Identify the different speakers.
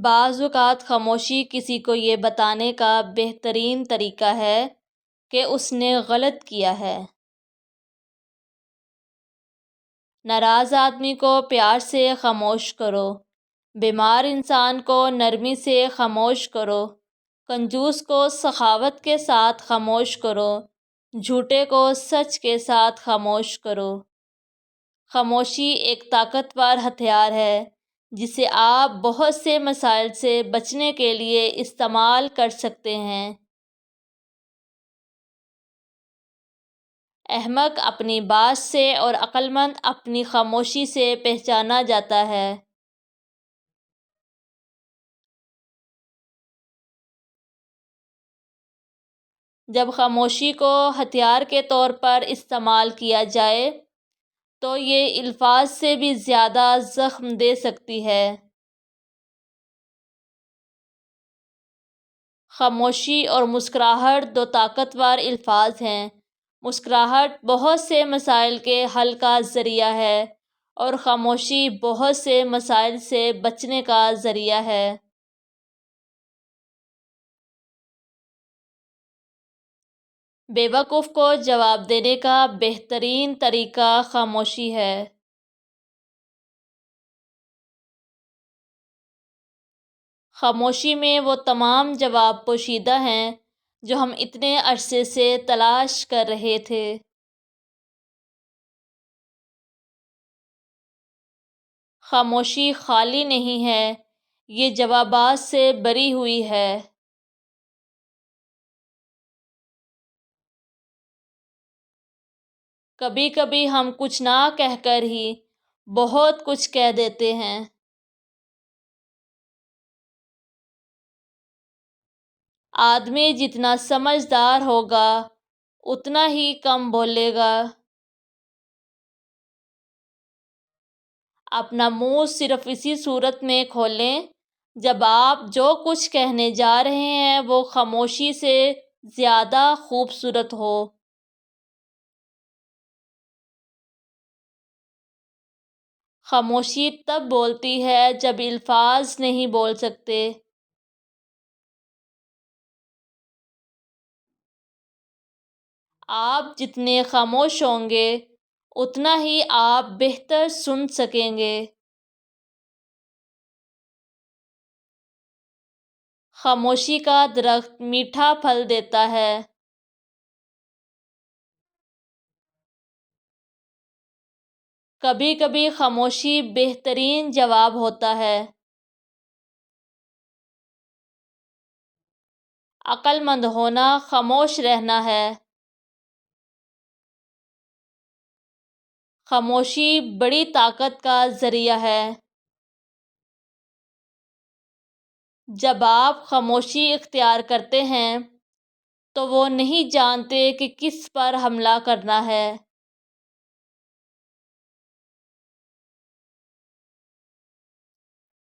Speaker 1: بعض اوقات خاموشی کسی کو یہ بتانے کا بہترین طریقہ ہے کہ اس نے غلط کیا ہے۔ ناراض آدمی کو پیار سے خاموش کرو، بیمار انسان کو نرمی سے خاموش کرو، کنجوس کو سخاوت کے ساتھ خاموش کرو، جھوٹے کو سچ کے ساتھ خاموش کرو۔ خاموشی ایک طاقتور ہتھیار ہے جسے آپ بہت سے مسائل سے بچنے کے لیے استعمال کر سکتے ہیں۔ احمق اپنی بات سے اور عقل مند اپنی خاموشی سے پہچانا جاتا ہے۔ جب خاموشی کو ہتھیار کے طور پر استعمال کیا جائے تو یہ الفاظ سے بھی زیادہ زخم دے سکتی ہے۔ خاموشی اور مسکراہٹ دو طاقتور الفاظ ہیں۔ مسکراہٹ بہت سے مسائل کے حل کا ذریعہ ہے اور خاموشی بہت سے مسائل سے بچنے کا ذریعہ ہے۔ بے وقوف کو جواب دینے کا بہترین طریقہ خاموشی ہے۔ خاموشی میں وہ تمام جواب پوشیدہ ہیں جو ہم اتنے عرصے سے تلاش کر رہے تھے۔ خاموشی خالی نہیں ہے، یہ جوابات سے بھری ہوئی ہے۔ کبھی کبھی ہم کچھ نہ کہہ کر ہی بہت کچھ کہہ دیتے ہیں۔ آدمی جتنا سمجھدار ہوگا اتنا ہی کم بولے گا۔ اپنا منہ صرف اسی صورت میں کھولیں جب آپ جو کچھ کہنے جا رہے ہیں وہ خاموشی سے زیادہ خوبصورت ہو۔ خاموشی تب بولتی ہے جب الفاظ نہیں بول سکتے۔ آپ جتنے خاموش ہوں گے اتنا ہی آپ بہتر سن سکیں گے۔ خاموشی کا درخت میٹھا پھل دیتا ہے۔ کبھی کبھی خاموشی بہترین جواب ہوتا ہے۔ عقل مند ہونا خاموش رہنا ہے۔ خاموشی بڑی طاقت کا ذریعہ ہے۔ جب آپ خاموشی اختیار کرتے ہیں تو وہ نہیں جانتے کہ کس پر حملہ کرنا ہے۔